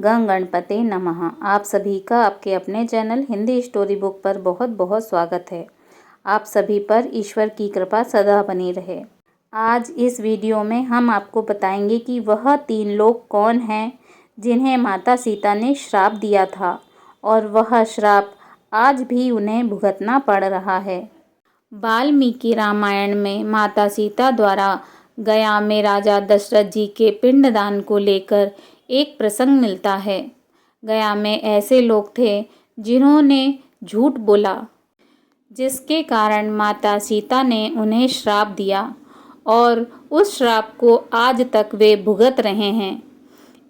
गं गणपते नमः। आप सभी का आपके अपने चैनल हिंदी स्टोरी बुक पर बहुत बहुत स्वागत है। आप सभी पर ईश्वर की कृपा सदा बनी रहे। आज इस वीडियो में हम आपको बताएंगे कि वह 3 लोग कौन हैं जिन्हें माता सीता ने श्राप दिया था और वह श्राप आज भी उन्हें भुगतना पड़ रहा है। वाल्मीकि रामायण में माता सीता द्वारा गया में राजा दशरथ जी के पिंडदान को लेकर एक प्रसंग मिलता है। गया में ऐसे लोग थे जिन्होंने झूठ बोला, जिसके कारण माता सीता ने उन्हें श्राप दिया और उस श्राप को आज तक वे भुगत रहे हैं।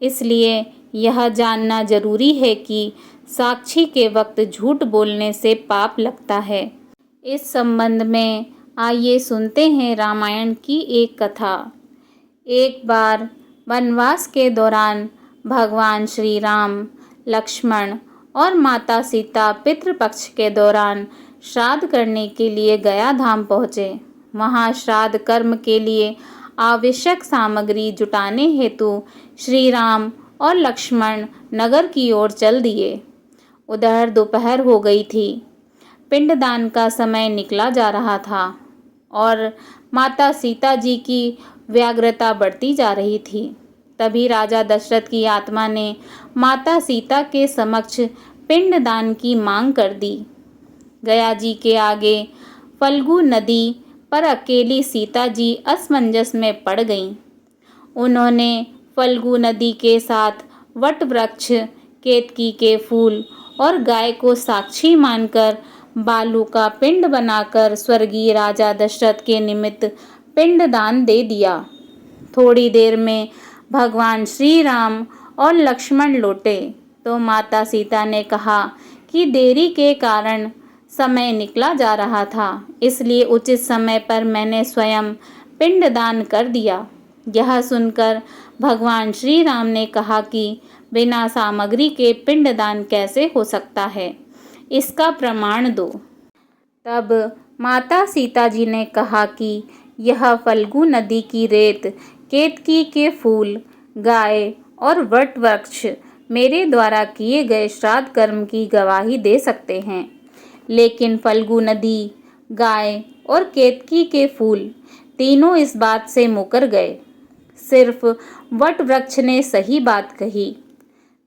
इसलिए यह जानना जरूरी है कि साक्षी के वक्त झूठ बोलने से पाप लगता है। इस संबंध में आइए सुनते हैं रामायण की एक कथा। एक बार वनवास के दौरान भगवान श्री राम, लक्ष्मण और माता सीता पितृपक्ष के दौरान श्राद्ध करने के लिए गया धाम पहुँचे। वहाँ श्राद्ध कर्म के लिए आवश्यक सामग्री जुटाने हेतु श्री राम और लक्ष्मण नगर की ओर चल दिए। उधर दोपहर हो गई थी। पिंडदान का समय निकला जा रहा था और माता सीता जी की व्यग्रता बढ़ती जा रही थी। तभी राजा दशरथ की आत्मा ने माता सीता के समक्ष पिंडदान की मांग कर दी। गया जी के आगे फल्गु नदी पर अकेली सीता जी असमंजस में पड़ गईं। उन्होंने फल्गु नदी के साथ वट वृक्ष, केतकी के फूल और गाय को साक्षी मानकर बालू का पिंड बनाकर स्वर्गीय राजा दशरथ के निमित्त पिंडदान दे दिया। थोड़ी देर में भगवान श्री राम और लक्ष्मण लौटे तो माता सीता ने कहा कि देरी के कारण समय निकला जा रहा था, इसलिए उचित समय पर मैंने स्वयं पिंडदान कर दिया। यह सुनकर भगवान श्री राम ने कहा कि बिना सामग्री के पिंडदान कैसे हो सकता है, इसका प्रमाण दो। तब माता सीता जी ने कहा कि यह फल्गु नदी की रेत, केतकी के फूल, गाय और वट वृक्ष मेरे द्वारा किए गए श्राद्ध कर्म की गवाही दे सकते हैं, लेकिन फल्गु नदी, गाय और केतकी के फूल तीनों इस बात से मुकर गए। सिर्फ वट वृक्ष ने सही बात कही।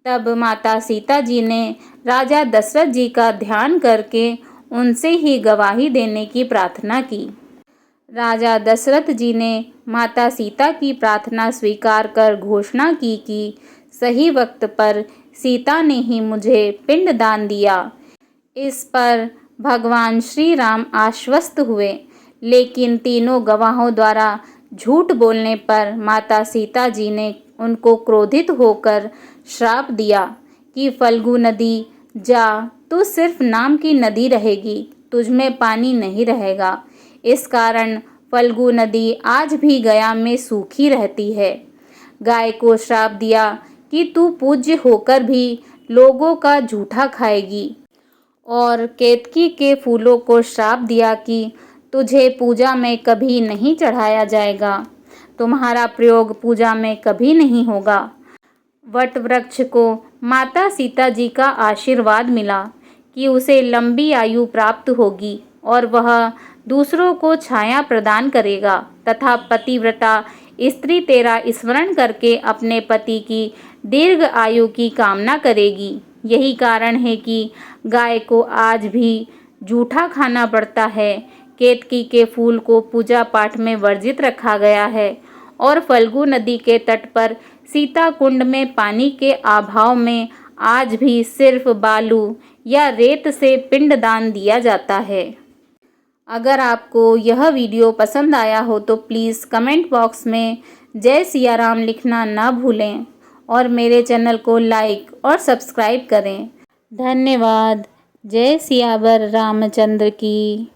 तब माता सीता जी ने राजा दशरथ जी का ध्यान करके उनसे ही गवाही देने की प्रार्थना की। राजा दशरथ जी ने माता सीता की प्रार्थना स्वीकार कर घोषणा की कि सही वक्त पर सीता ने ही मुझे पिंडदान दिया। इस पर भगवान श्री राम आश्वस्त हुए, लेकिन तीनों गवाहों द्वारा झूठ बोलने पर माता सीता जी ने उनको क्रोधित होकर श्राप दिया कि फल्गु नदी, जा, तू सिर्फ नाम की नदी रहेगी, तुझमें पानी नहीं रहेगा। इस कारण फल्गु नदी आज भी गया में सूखी रहती है। गाय को श्राप दिया कि तू पूज्य होकर भी लोगों का जूठा खाएगी और केतकी के फूलों को श्राप दिया कि तुझे पूजा में कभी नहीं चढ़ाया जाएगा, तुम्हारा प्रयोग पूजा में कभी नहीं होगा। वट वृक्ष को माता सीता जी का आशीर्वाद मिला कि उसे लंबी आयु प्राप्त होगी और वह दूसरों को छाया प्रदान करेगा तथा पतिव्रता स्त्री तेरा स्मरण करके अपने पति की दीर्घ आयु की कामना करेगी। यही कारण है कि गाय को आज भी जूठा खाना पड़ता है, केतकी के फूल को पूजा पाठ में वर्जित रखा गया है और फल्गु नदी के तट पर सीता कुंड में पानी के अभाव में आज भी सिर्फ बालू या रेत से पिंडदान दिया जाता है। अगर आपको यह वीडियो पसंद आया हो तो प्लीज़ कमेंट बॉक्स में जय सिया राम लिखना ना भूलें और मेरे चैनल को लाइक और सब्सक्राइब करें। धन्यवाद। जय सियावर रामचंद्र की।